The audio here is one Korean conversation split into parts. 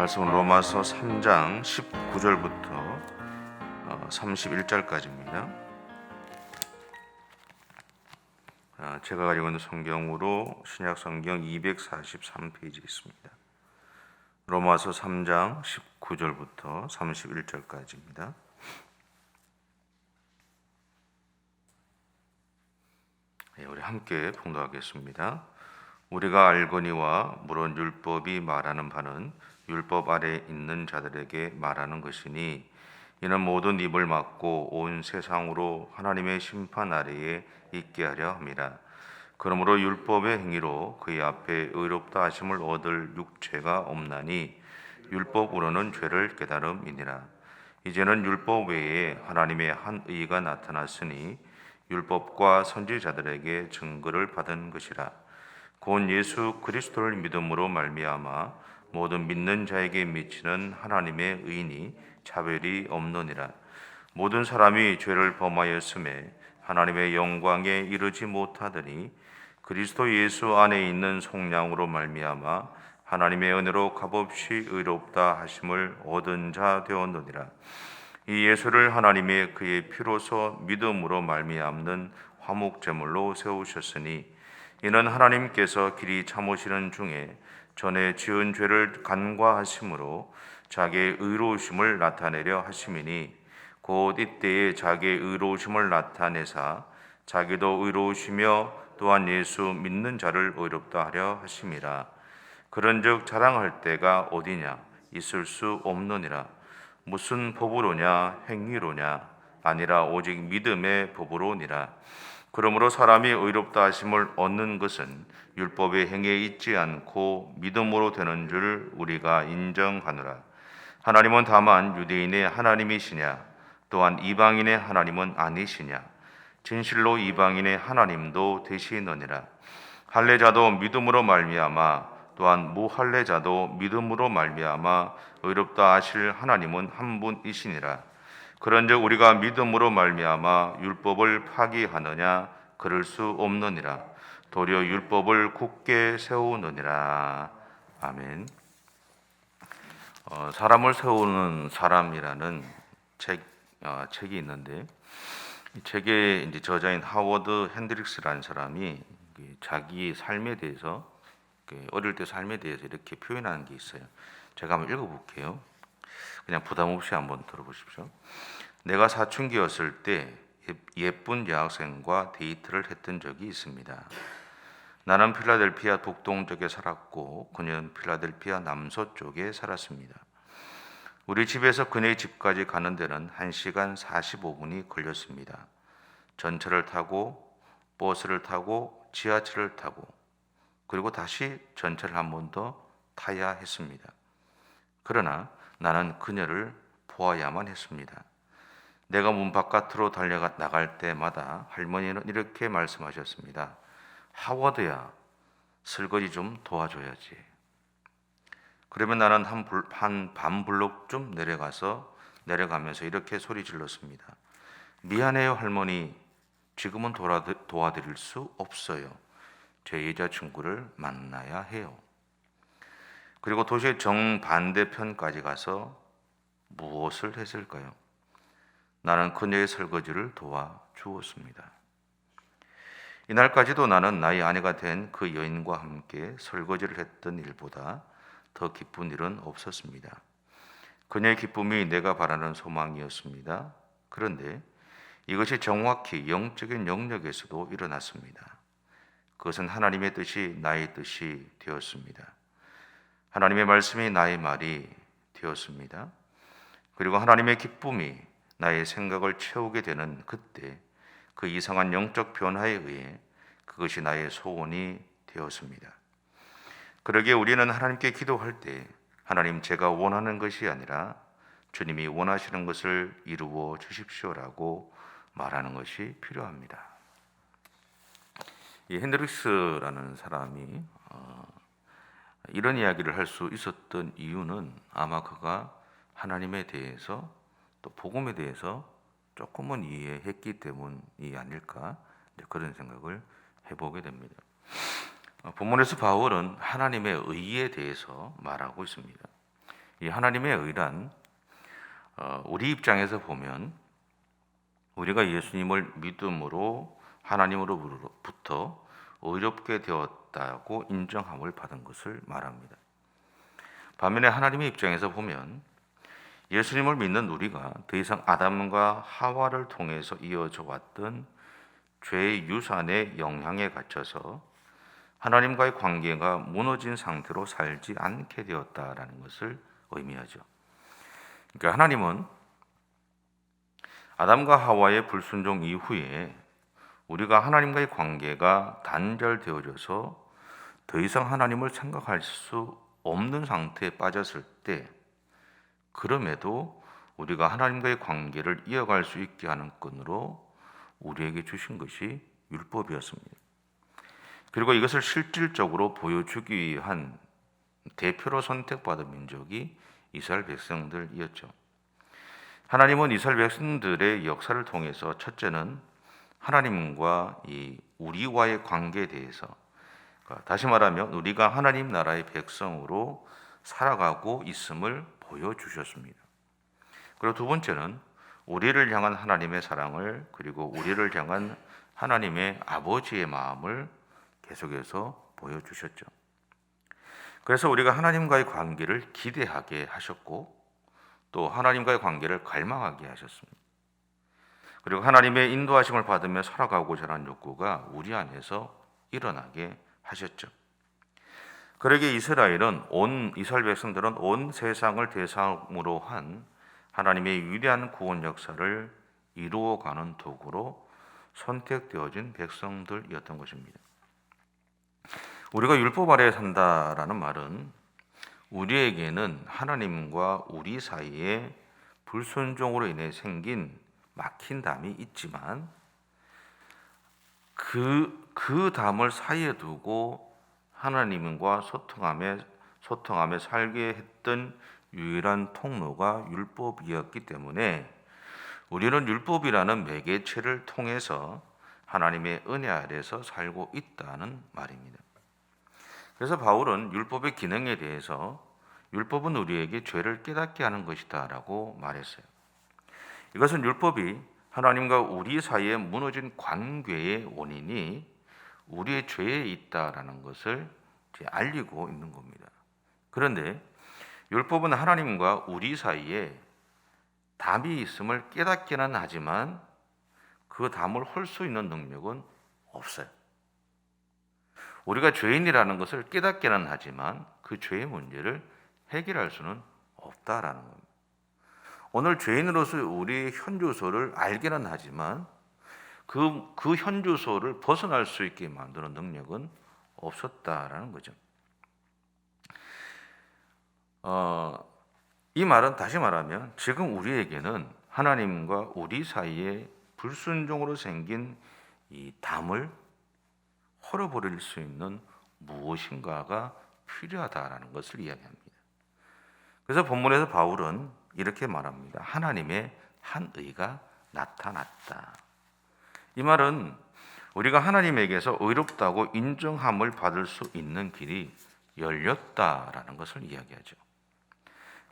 말씀은 로마서 3장 19절부터 31절까지입니다. 제가 가지고 있는 성경으로 신약 성경 243페이지에 있습니다. 로마서 3장 19절부터 31절까지입니다. 우리 함께 봉독하겠습니다. 우리가 알거니와 물론 율법이 말하는 바는 율법 아래 있는 자들에게 말하는 것이니 이는 모든 입을 막고 온 세상으로 하나님의 심판 아래에 있게 하려 함이라. 그러므로 율법의 행위로 그의 앞에 의롭다 하심을 얻을 육체가 없나니 율법으로는 죄를 깨달음이니라. 이제는 율법 외에 하나님의 한 의가 나타났으니 율법과 선지자들에게 증거를 받은 것이라. 곧 예수 그리스도를 믿음으로 말미암아 모든 믿는 자에게 미치는 하나님의 의인이 차별이 없느니라. 모든 사람이 죄를 범하였음에 하나님의 영광에 이르지 못하더니 그리스도 예수 안에 있는 속량으로 말미암아 하나님의 은혜로 값없이 의롭다 하심을 얻은 자 되었느니라. 이 예수를 하나님의 그의 피로서 믿음으로 말미암는 화목제물로 세우셨으니 이는 하나님께서 길이 참으시는 중에 전에 지은 죄를 간과하심으로 자기의 의로우심을 나타내려 하심이니 곧 이때에 자기의 의로우심을 나타내사 자기도 의로우시며 또한 예수 믿는 자를 의롭다 하려 하심이라. 그런즉 자랑할 때가 어디냐? 있을 수 없느니라. 무슨 법으로냐? 행위로냐? 아니라 오직 믿음의 법으로니라. 그러므로 사람이 의롭다 하심을 얻는 것은 율법의 행위에 있지 않고 믿음으로 되는 줄 우리가 인정하노라. 하나님은 다만 유대인의 하나님이시냐? 또한 이방인의 하나님은 아니시냐? 진실로 이방인의 하나님도 되시느니라. 할례자도 믿음으로 말미암아 또한 무할례자도 믿음으로 말미암아 의롭다 하실 하나님은 한 분이시니라. 그런즉 우리가 믿음으로 말미암아 율법을 파기하느냐? 그럴 수 없느니라. 도리어 율법을 굳게 세우느니라. 아멘. 사람을 세우는 사람이라는 책이 있는데 이 책의 이제 저자인 하워드 핸드릭스라는 사람이 자기 삶에 대해서 어릴 때 삶에 대해서 이렇게 표현하는 게 있어요. 제가 한번 읽어볼게요. 그냥 부담 없이 한번 들어보십시오. 내가 사춘기였을 때 예쁜 여학생과 데이트를 했던 적이 있습니다. 나는 필라델피아 북동쪽에 살았고 그녀는 필라델피아 남서쪽에 살았습니다. 우리 집에서 그녀의 집까지 가는 데는 1시간 45분이 걸렸습니다. 전철을 타고 버스를 타고 지하철을 타고 그리고 다시 전철을 한 번 더 타야 했습니다. 그러나 나는 그녀를 보아야만 했습니다. 내가 문 바깥으로 달려가 나갈 때마다 할머니는 이렇게 말씀하셨습니다. 하워드야, 설거지 좀 도와줘야지. 그러면 나는 한 반 블록 좀 내려가면서 이렇게 소리 질렀습니다. 미안해요 할머니, 지금은 도와드릴 수 없어요. 제 여자친구를 만나야 해요. 그리고 도시의 정반대편까지 가서 무엇을 했을까요? 나는 그녀의 설거지를 도와주었습니다. 이날까지도 나는 나의 아내가 된 그 여인과 함께 설거지를 했던 일보다 더 기쁜 일은 없었습니다. 그녀의 기쁨이 내가 바라는 소망이었습니다. 그런데 이것이 정확히 영적인 영역에서도 일어났습니다. 그것은 하나님의 뜻이 나의 뜻이 되었습니다. 하나님의 말씀이 나의 말이 되었습니다. 그리고 하나님의 기쁨이 나의 생각을 채우게 되는 그때 그 이상한 영적 변화에 의해 그것이 나의 소원이 되었습니다. 그러기에 우리는 하나님께 기도할 때 하나님 제가 원하는 것이 아니라 주님이 원하시는 것을 이루어 주십시오라고 말하는 것이 필요합니다. 이 핸드릭스라는 사람이 이런 이야기를 할 수 있었던 이유는 아마 그가 하나님에 대해서 또 복음에 대해서 조금은 이해했기 때문이 아닐까 그런 생각을 해보게 됩니다. 본문에서 바울은 하나님의 의에 대해서 말하고 있습니다. 이 하나님의 의란 우리 입장에서 보면 우리가 예수님을 믿음으로 하나님으로부터 의롭게 되었다고 인정함을 받은 것을 말합니다. 반면에 하나님의 입장에서 보면 예수님을 믿는 우리가 더 이상 아담과 하와를 통해서 이어져 왔던 죄의 유산의 영향에 갇혀서 하나님과의 관계가 무너진 상태로 살지 않게 되었다라는 것을 의미하죠. 그러니까 하나님은 아담과 하와의 불순종 이후에 우리가 하나님과의 관계가 단절되어져서 더 이상 하나님을 생각할 수 없는 상태에 빠졌을 때, 그럼에도 우리가 하나님과의 관계를 이어갈 수 있게 하는 끈으로 우리에게 주신 것이 율법이었습니다. 그리고 이것을 실질적으로 보여주기 위한 대표로 선택받은 민족이 이스라엘 백성들이었죠. 하나님은 이스라엘 백성들의 역사를 통해서 첫째는 하나님과 우리와의 관계에 대해서, 다시 말하면 우리가 하나님 나라의 백성으로 살아가고 있음을 보여주셨습니다. 그리고 두 번째는 우리를 향한 하나님의 사랑을, 그리고 우리를 향한 하나님의 아버지의 마음을 계속해서 보여주셨죠. 그래서 우리가 하나님과의 관계를 기대하게 하셨고 또 하나님과의 관계를 갈망하게 하셨습니다. 그리고 하나님의 인도하심을 받으며 살아가고자 하는 욕구가 우리 안에서 일어나게 하셨죠. 그러기에 이스라엘 백성들은 온 세상을 대상으로 한 하나님의 위대한 구원 역사를 이루어가는 도구로 선택되어진 백성들이었던 것입니다. 우리가 율법 아래에 산다라는 말은 우리에게는 하나님과 우리 사이에 불순종으로 인해 생긴 막힌 담이 있지만 그 담을 사이에 두고 하나님과 소통하며 살게 했던 유일한 통로가 율법이었기 때문에 우리는 율법이라는 매개체를 통해서 하나님의 은혜 아래서 살고 있다는 말입니다. 그래서 바울은 율법의 기능에 대해서 율법은 우리에게 죄를 깨닫게 하는 것이다 라고 말했어요. 이것은 율법이 하나님과 우리 사이에 무너진 관계의 원인이 우리의 죄에 있다라는 것을 알리고 있는 겁니다. 그런데 율법은 하나님과 우리 사이에 담이 있음을 깨닫기는 하지만 그 담을 헐 수 있는 능력은 없어요. 우리가 죄인이라는 것을 깨닫기는 하지만 그 죄의 문제를 해결할 수는 없다라는 겁니다. 오늘 죄인으로서 우리의 현주소를 알기는 하지만 그 현주소를 벗어날 수 있게 만드는 능력은 없었다라는 거죠. 이 말은 다시 말하면 지금 우리에게는 하나님과 우리 사이에 불순종으로 생긴 이 담을 헐어버릴 수 있는 무엇인가가 필요하다라는 것을 이야기합니다. 그래서 본문에서 바울은 이렇게 말합니다. 하나님의 한 의가 나타났다. 이 말은 우리가 하나님에게서 의롭다고 인정함을 받을 수 있는 길이 열렸다라는 것을 이야기하죠.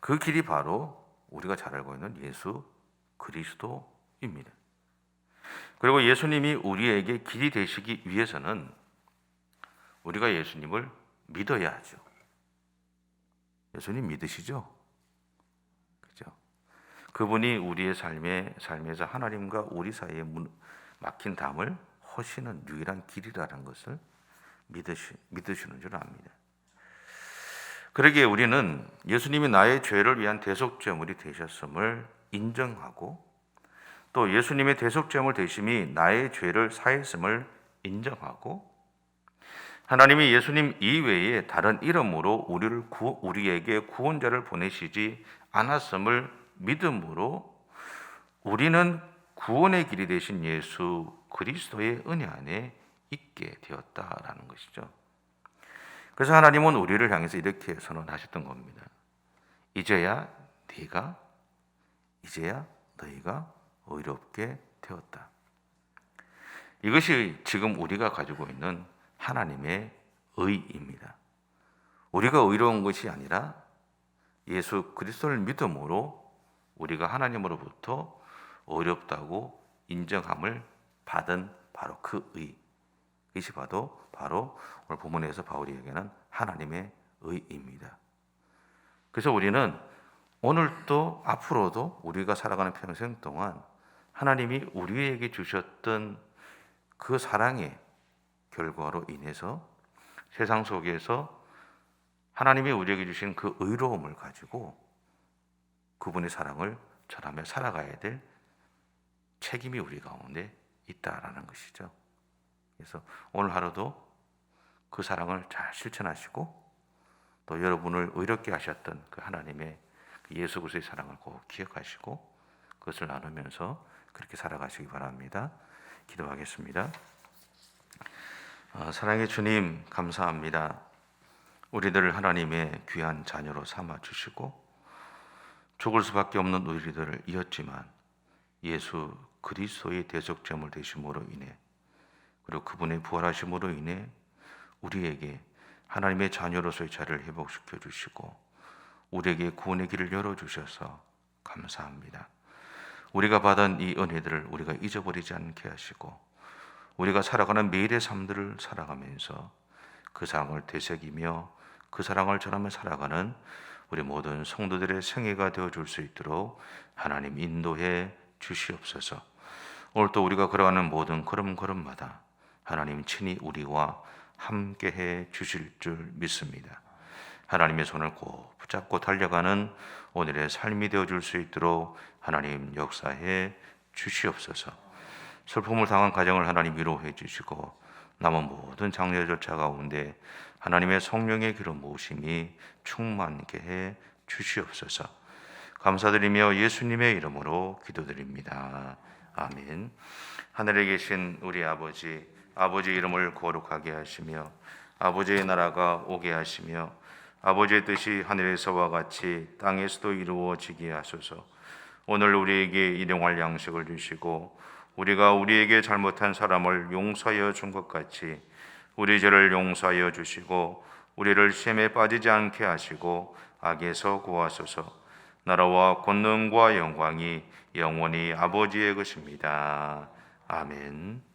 그 길이 바로 우리가 잘 알고 있는 예수 그리스도입니다. 그리고 예수님이 우리에게 길이 되시기 위해서는 우리가 예수님을 믿어야 하죠. 예수님 믿으시죠? 그죠? 그분이 우리의 삶에서 하나님과 우리 사이에 막힌 담을 허시는 유일한 길이라는 것을 믿으시는 줄 압니다. 그러기에 우리는 예수님이 나의 죄를 위한 대속제물이 되셨음을 인정하고 또 예수님의 대속제물 되심이 나의 죄를 사했음을 인정하고 하나님이 예수님 이외에 다른 이름으로 우리에게 구원자를 보내시지 않았음을 믿음으로 우리는 구원의 길이 되신 예수 그리스도의 은혜 안에 있게 되었다라는 것이죠. 그래서 하나님은 우리를 향해서 이렇게 선언하셨던 겁니다. 이제야 너희가 의롭게 되었다. 이것이 지금 우리가 가지고 있는 하나님의 의입니다. 우리가 의로운 것이 아니라 예수 그리스도를 믿음으로 우리가 하나님으로부터 어렵다고 인정함을 받은 바로 그 의. 이것이 바로 오늘 본문에서 바울이 얘기하는 하나님의 의입니다. 그래서 우리는 오늘도 앞으로도 우리가 살아가는 평생 동안 하나님이 우리에게 주셨던 그 사랑의 결과로 인해서 세상 속에서 하나님이 우리에게 주신 그 의로움을 가지고 그분의 사랑을 전하며 살아가야 될 책임이 우리 가운데 있다라는 것이죠. 그래서 오늘 하루도 그 사랑을 잘 실천하시고 또 여러분을 의롭게 하셨던 그 하나님의 그 예수 그리스도의 사랑을 꼭 기억하시고 그것을 나누면서 그렇게 살아가시기 바랍니다. 기도하겠습니다. 사랑의 주님, 감사합니다. 우리들을 하나님의 귀한 자녀로 삼아 주시고 죽을 수밖에 없는 우리들을 이었지만 예수 그리스도의 대속제물 되심으로 인해 그리고 그분의 부활하심으로 인해 우리에게 하나님의 자녀로서의 자리를 회복시켜 주시고 우리에게 구원의 길을 열어주셔서 감사합니다. 우리가 받은 이 은혜들을 우리가 잊어버리지 않게 하시고 우리가 살아가는 매일의 삶들을 살아가면서 그 사랑을 되새기며 그 사랑을 전하며 살아가는 우리 모든 성도들의 생애가 되어줄 수 있도록 하나님 인도해 주시옵소서. 오늘 또 우리가 걸어가는 모든 걸음걸음마다 하나님 친히 우리와 함께해 주실 줄 믿습니다. 하나님의 손을 꼭 붙잡고 달려가는 오늘의 삶이 되어줄 수 있도록 하나님 역사해 주시옵소서. 슬픔을 당한 가정을 하나님 위로해 주시고 남은 모든 장례절차 가운데 하나님의 성령의 기름 부으심이 충만케 해 주시옵소서. 감사드리며 예수님의 이름으로 기도드립니다. 아멘. 하늘에 계신 우리 아버지, 아버지의 이름을 거룩하게 하시며 아버지의 나라가 오게 하시며 아버지의 뜻이 하늘에서와 같이 땅에서도 이루어지게 하소서. 오늘 우리에게 일용할 양식을 주시고 우리가 우리에게 잘못한 사람을 용서하여 준 것 같이 우리 죄를 용서하여 주시고 우리를 시험에 빠지지 않게 하시고 악에서 구하소서. 나라와 권능과 영광이 영원히 아버지의 것입니다. 아멘.